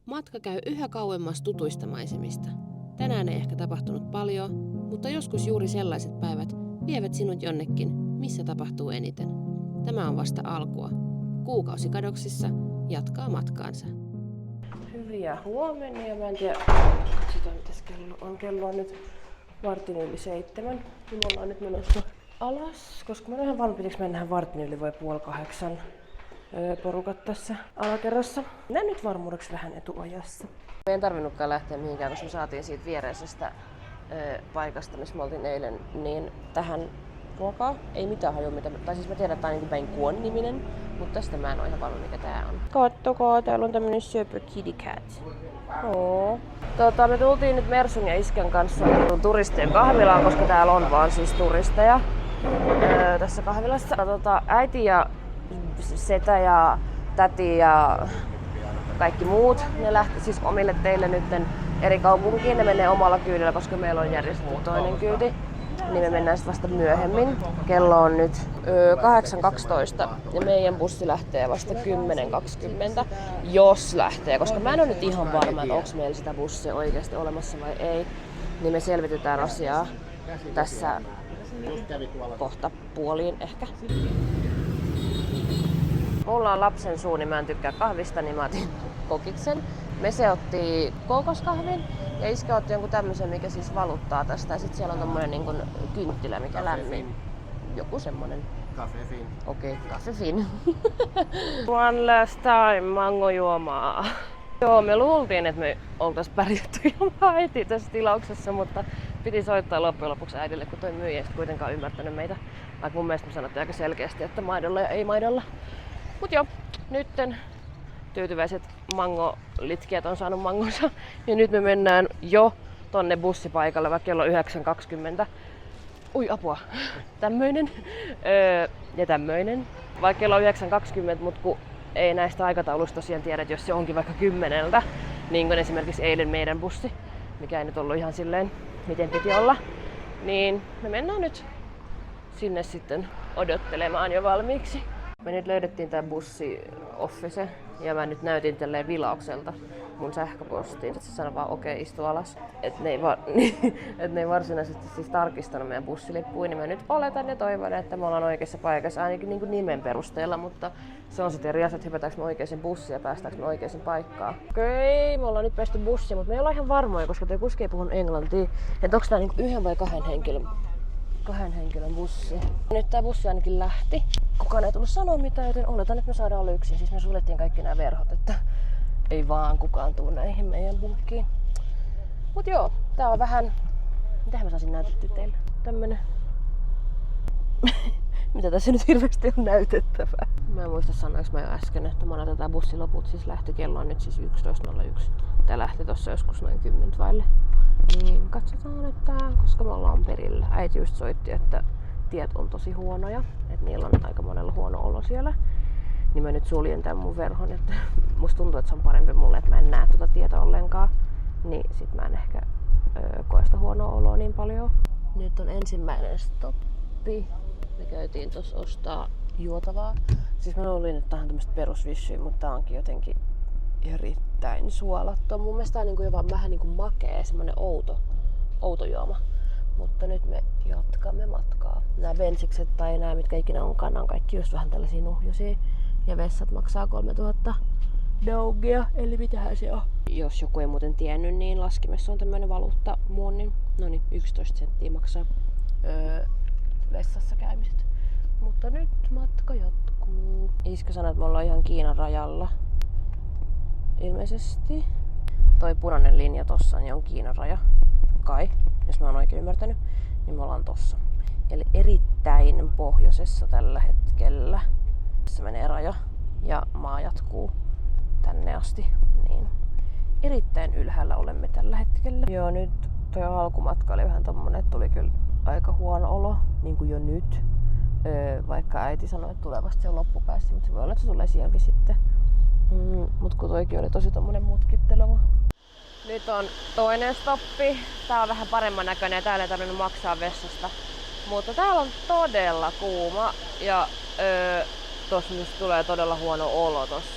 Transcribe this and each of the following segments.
Matka käy yhä kauemmas tutuista maisemista. Tänään ei ehkä tapahtunut paljon, mutta joskus juuri sellaiset päivät vievät sinut jonnekin, missä tapahtuu eniten. Tämä on vasta alkua. Kuukausi kadoksissa jatkaa matkaansa. Hyviä huomenia. Mä en tiedä, katsotaan mitäs kello on. Kello on nyt 7:15. Niin me ollaan nyt menossa alas, koska mä oon ihan valmiiksi mennään 7:45 porukat tässä alakerrassa. Mennään nyt varmuudeksi vähän etuajassa. Me ei tarvinnutkaan lähteä mihinkään, koska me saatiin siitä viereisestä paikasta, missä me oltiin eilen, niin tähän ruokaa. Ei mitään hajua, tai siis mä tiedän, että tää on niin Bang niminen, mutta tästä mä en oo ihan varma mikä tää on. Kattokaa, täällä on tämmönen Super Kitty Cat. Oo. Me tultiin nyt Mersun ja Iskän kanssa turistien kahvilaan, koska täällä on vaan siis turisteja tässä kahvilassa. Äiti ja setä ja täti ja kaikki muut, ne lähti siis omille teille nytten eri kaupunkiin. Ne menee omalla kyydillä, koska meillä on järjestetty toinen kyyti. Niin me mennään sitten vasta myöhemmin. Kello on nyt 8:12 ja meidän bussi lähtee vasta 10:20, jos lähtee. Koska mä en ole nyt ihan varma, että onko meillä sitä bussia oikeasti olemassa vai ei. Niin me selvitetään asiaa tässä kohta puoliin ehkä. Mulla on lapsen suu, niin mä en tykkää kahvista, niin mä otin kokiksen. Mese otti kookoskahvin ja Iske otti jonkun tämmösen, mikä siis valuttaa tästä. Ja sit siellä on tommonen niin kun kynttilä, mikä lämmin. Joku semmonen. Cafe Fin. Okei, Cafe Fin. One last time mangojuomaa. Joo, me luultiin, että me oltais pärjätty ilman äitiä tässä tilauksessa, mutta piti soittaa loppujen lopuksi äidille, kun toi myyjä ei kuitenkaan ymmärtänyt meitä. Vaikka mun mielestä me sanottiin aika selkeästi, että maidolla ja ei maidolla. Mut joo, nytten tyytyväiset mangolitkijät on saanut mangonsa. Ja nyt me mennään jo tonne bussipaikalle, vaikka kello 9:20. Ui apua, tämmöinen ja tämmöinen. Vaikka kello 9:20, mutta kun ei näistä aikatauluista tosiaan tiedä, että jos se onkin vaikka 10:00, niin kuin esimerkiksi eilen meidän bussi, mikä ei nyt ollut ihan silleen, miten piti olla, niin me mennään nyt sinne sitten odottelemaan jo valmiiksi. Me nyt löydettiin tää bussi-office ja mä nyt näytin tälleen vilaukselta mun sähköpostiin, että se sanoi vaan okei, istu alas. Että ne ei varsinaisesti siis tarkistanut meidän bussilippuja, niin mä nyt oletan ja toivon, että me ollaan oikeassa paikassa ainakin niin kuin nimen perusteella, mutta se on sitten eri asia, että hypätäänkö me oikeaan bussiin ja päästäänkö me oikeaan paikkaan. Okei, me ollaan nyt päästy bussiin, mutta me ei olla ihan varmoja, koska toi kuski ei puhunut englantia, että onko tää niinku yhden vai kahden henkilön bussi. Nyt tää bussi ainakin lähti. Kukaan ei tullut sanoa mitään, joten oletan, että me saadaan olla yksin. Siis me suljettiin kaikki nämä verhot, että ei vaan kukaan tuu näihin meidän bunkkiin. Mut joo, tää on vähän... Mitähän mä saisin näytettyä teille? Tämmönen... Mitä tässä nyt hirveästi on näytettävää? Mä en muista sanoinko mä jo äsken, että monelta bussiloput siis lähti. Kello on nyt siis 11:01. Tää lähti tossa joskus noin 10 vaille. Niin katsotaan, että koska me ollaan perillä. Äiti just soitti, että tiet on tosi huonoja, että niillä on aika monella huono olo siellä. Niin mä nyt suljen tän mun verhon, että musta tuntuu, että se on parempi mulle, että mä en näe tuota tietä ollenkaan. Niin sit mä en ehkä koe sitä huonoa oloa niin paljon. Nyt on ensimmäinen stoppi. Me käytiin tossa ostaa juotavaa. Siis mä luulin, että tää on tämmöstä perusvissyä, mutta tää onkin jotenkin erittäin suolattua. Mun mielestä tää on niinku jopa vähän niinku makea, semmonen outo juoma. Mutta nyt me jatkamme matkaa. Nämä bensikset tai nämä mitkä ikinä onkaan, on kaikki just vähän tällaisia nuhjusia. Ja vessat maksaa 3000 dogia, eli mitähän se on. Jos joku ei muuten tiennyt, niin laskimessa on tämmönen valuuttamuonnin. No niin, 11 senttiä maksaa vessassa käymiset. Mutta nyt matka jatkuu. Iska sanoi, että me ollaan ihan Kiinan rajalla. Ilmeisesti. Toi punainen linja tossa niin on Kiinan raja. Kai, jos mä oon oikein ymmärtänyt, niin me ollaan tossa. Eli erittäin pohjoisessa tällä hetkellä. Tässä menee raja ja maa jatkuu tänne asti. Niin erittäin ylhäällä olemme tällä hetkellä. Joo, nyt toi alkumatka oli vähän tommonen, että tuli kyllä aika huono olo, niin kuin jo nyt. Vaikka äiti sanoi, että tulee vasta siellä loppupäässä, mutta se voi olla, että se tulee sielläkin sitten. Mut kun toikin oli tosi tommonen mutkitteleva. Nyt on toinen stoppi. Tää on vähän paremman näköinen ja täällä ei tarvinnut maksaa vessasta. Mutta täällä on todella kuuma ja tossa nyt tulee todella huono olo tossa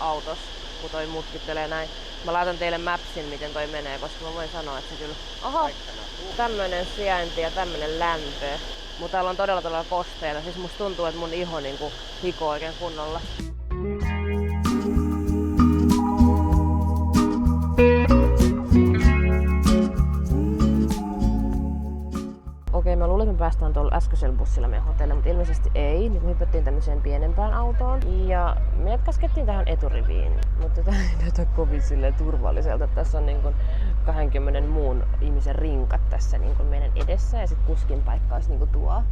autossa, kun toi mutkittelee näin. Mä laitan teille mapsin, miten toi menee, koska mä voin sanoa, että se kyllä... Oho! Tämmönen sijainti ja tämmönen lämpö. Mutta täällä on todella kosteita. Siis musta tuntuu, että mun iho niinku hikoo oikein kunnolla. Okei, mä luulen, että me päästään tuolla äskeisellä bussilla meidän hotellille, mutta ilmeisesti ei. Nyt me hypättiin tämmöiseen pienempään autoon ja meidät käskettiin tähän eturiviin. Mutta tää ei näytä kovin turvalliselta. Tässä on niin kuin 20 muun ihmisen rinkat tässä niin kuin meidän edessä ja sitten kuskin paikka olisi niin kuin tuo.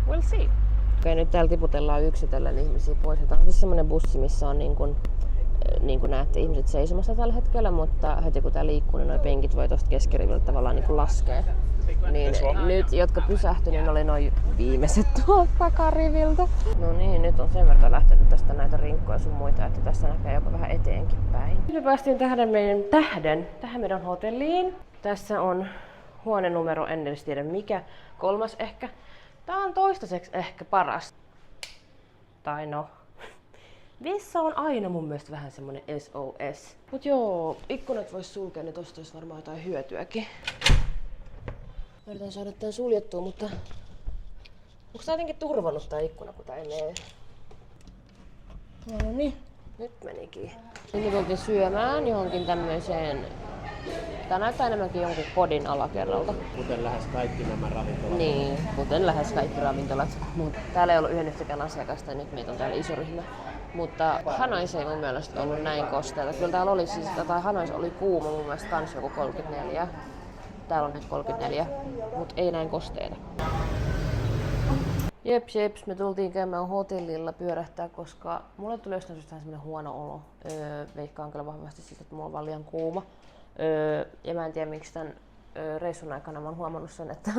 We'll see. Okei, nyt täällä tiputellaan yksitellen ihmisiä pois. Tämä on siis semmonen bussi, missä on niin kuin näette ihmiset seisomassa tällä hetkellä, mutta heti kun tää liikkuu, niin noi penkit voi tosta keskiriviltä tavallaan niin kuin laskea. Niin nyt, jotka pysähtyi, niin oli noin viimeiset tuolta takariviltä. No niin, nyt on sen verran lähtenyt tästä näitä rinkkoja sun muita, että tässä näkee jopa vähän eteenkin päin. Nyt me päästiin tähän meidän hotelliin. Tässä on huonenumero, en edes tiedä mikä, 3 ehkä. Tää on toistaiseksi ehkä paras. Tai no. Vessa on aina mun mielestä vähän semmonen SOS. Mut joo, ikkunat vois sulkea, niin tosta olisi varmaan jotain hyötyäkin. Mä yritän saada tän suljettua, mutta onko tää jotenkin turvannut tää ikkuna, kun tää ei mene? No niin, nyt menikin. Nyt me tultiin syömään johonkin tämmöiseen. Tää näyttää enemmänkin jonkun kodin alakerralta. Kuten lähes kaikki nämä ravintolat. Niin, kuten lähes kaikki ravintolat. Mut täällä ei ollut yhden asiakasta ja nyt meitä on täällä iso ryhmä. Mutta Hanois ei mun mielestä ollut näin kosteita. Kyllä täällä oli siis, tai Hanois oli kuuma mun mielestä kans joku 34. Täällä on nyt 34, mut ei näin kosteita. Jeps, me tultiin käymään hotellilla pyörähtää, koska mulle tuli jostain syystä vähän semmonen huono olo. Veikkaan kyllä vahvasti siitä, että mulla on vaan liian kuuma. Ja mä en tiedä miksi tän reissun aikana mä oon huomannut sen, että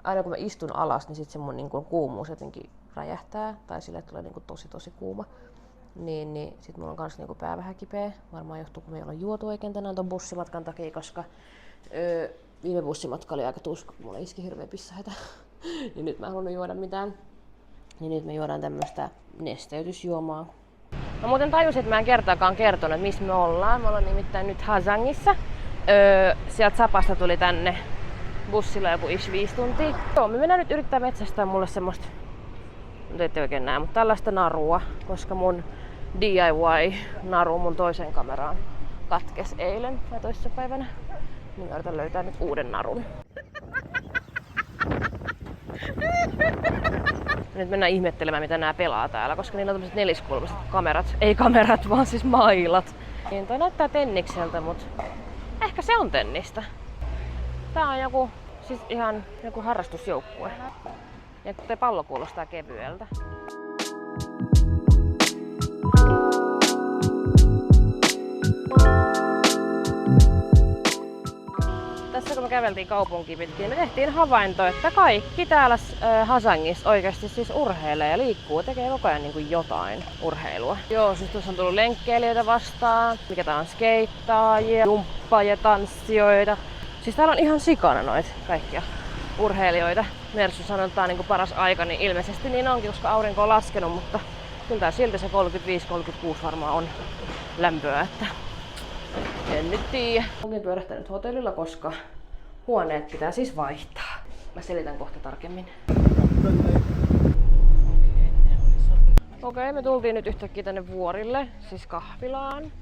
aina kun mä istun alas, niin sit se mun niinku kuumuus jotenkin räjähtää. Tai sille tulee niinku tosi kuuma. Niin sit mulla on kans niinku pää vähän kipeä. Varmaan johtuu, kun me ei olla juotu oikein tänään ton bussimatkan takia, koska viime bussimatka oli aika tuska, kun mulla iski hirveä pissähätä. Ja nyt mä en halunnut juoda mitään. Niin nyt me juodaan tämmöstä nesteytysjuomaa. No muuten tajusin, että mä en kertaakaan kertonut, että missä me ollaan. Me ollaan nimittäin nyt Hazangissa. Sieltä Sapasta tuli tänne bussilla joku 5 tuntia. Joo, me mennään nyt yrittää metsästää mulle semmoista, nyt ette oikein näe, mutta tällaista narua, koska mun DIY-naru mun toiseen kameraan katkes eilen ja toissapäivänä. Niin yritän löytää nyt uuden narun. Nyt mennään ihmettelemään, mitä nää pelaa täällä, koska niillä on tämmöset neliskulmaiset kamerat. Ei kamerat, vaan siis mailat. Niin toi näyttää tennikseltä, mut ehkä se on tennistä. Tää on joku, siis ihan joku harrastusjoukkue. Ja toi pallo kuulostaa kevyeltä. Tässä kun me käveltiin kaupunkiin pitkin, me tehtiin havainto, että kaikki täällä Hazangissa oikeasti siis urheilee ja liikkuu, tekee koko ajan niin kuin jotain urheilua. Joo, siis tuossa on tullut lenkkeilijöitä vastaan, mikä tää on skeittaajia, jumppaajia, tanssijoita. Siis täällä on ihan sikana noita kaikkia urheilijoita. Mersu sanoo, että tää on niin kuin paras aika, niin ilmeisesti niin onkin, koska aurinko on laskenut, mutta kyllä tää silti se 35-36 varmaan on lämpöä, että en nyt tiedä. Olin pyörähtänyt hotellilla, koska huoneet pitää siis vaihtaa. Mä selitän kohta tarkemmin. Okei, me tultiin nyt yhtäkkiä tänne vuorille, siis kahvilaan.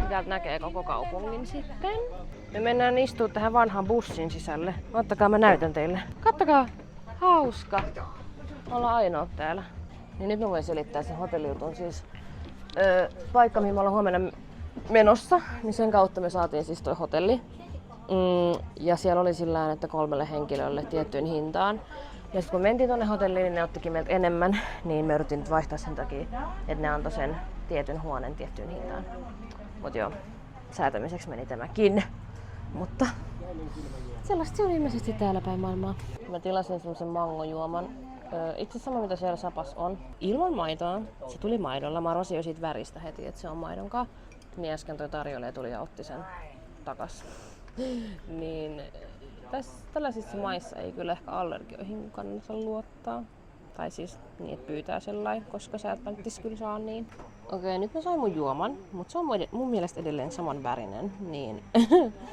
Täältä näkee koko kaupungin sitten. Me mennään istua tähän vanhaan bussin sisälle. Ottakaa, mä näytän teille. Kattokaa! Hauska! Ollaan ainoat täällä. Niin nyt mä voin selittää sen hotellijutun. Siis paikka, mihin me ollaan huomenna menossa, niin sen kautta me saatiin siis toi hotelli. Ja siellä oli sillään, että 3 henkilölle tiettyyn hintaan. Ja sitten kun mentiin tonne hotelliin, niin ne ottikin meiltä enemmän, niin me yritin nyt vaihtaa sen takia, että ne antoi sen tietyn huoneen tiettyyn hintaan. Mut joo, säätämiseksi meni tämäkin. Mutta sellaista se on ilmeisesti täällä päin maailmaa. Mä tilasin semmosen mangojuoman. Itse sama mitä siellä Sapas on. Ilman maitoa. Se tuli maidolla. Mä arvasin jo siitä väristä heti, että se on maidonkaan. Niin äsken toi tarjoilija tuli ja otti sen takas. Niin tällaisissa maissa ei kyllä ehkä allergioihin kannata luottaa. Tai siis niin, että pyytää sellainen, koska sä et välttis kyllä saa niin. Okei, nyt mä sain mun juoman, mutta se on mun mielestä edelleen saman värinen. Niin.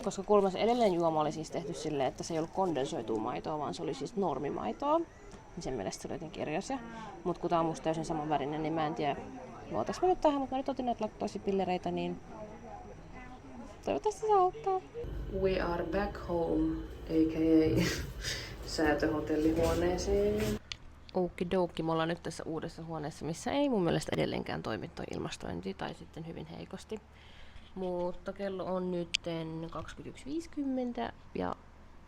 Koska kuulemma se edellinen juoma oli siis tehty silleen, että se ei ollut kondensoitua maitoa, vaan se oli siis normimaitoa. Niin sen mielestä se oli jotenkin eri asia. Mutta kun tää on musta täysin saman värinen, niin mä en tiedä, luotais mä nyt tähän, mutta mä nyt otin näitä laktoosipillereitä, niin toivottavasti se auttaa. We are back home, a.k.a. säätöhotellihuoneeseen. Okidoki, me ollaan nyt tässä uudessa huoneessa, missä ei mun mielestä edelleenkään toimi toi ilmastointi, tai sitten hyvin heikosti. Mutta kello on nyt 21.50 ja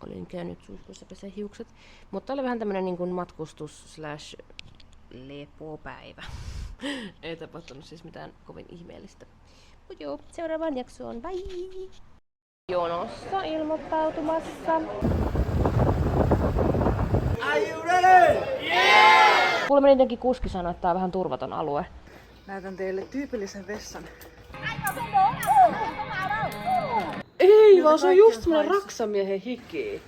olin käynyt suihkussa pesee hiukset. Mutta oli vähän tämmönen niin kuin matkustus/lepopäivä. Ei tapahtunut siis mitään kovin ihmeellistä. Mut joo, seuraavaan jaksoon, bye! Jonossa ilmoittautumassa. Are you ready? Yeah! Kuulemma niidenkin kuski sanoi, että tää on vähän turvaton alue. Näytän teille tyypillisen vessan. Ei, vaan se on just semmonen raksamiehen hiki.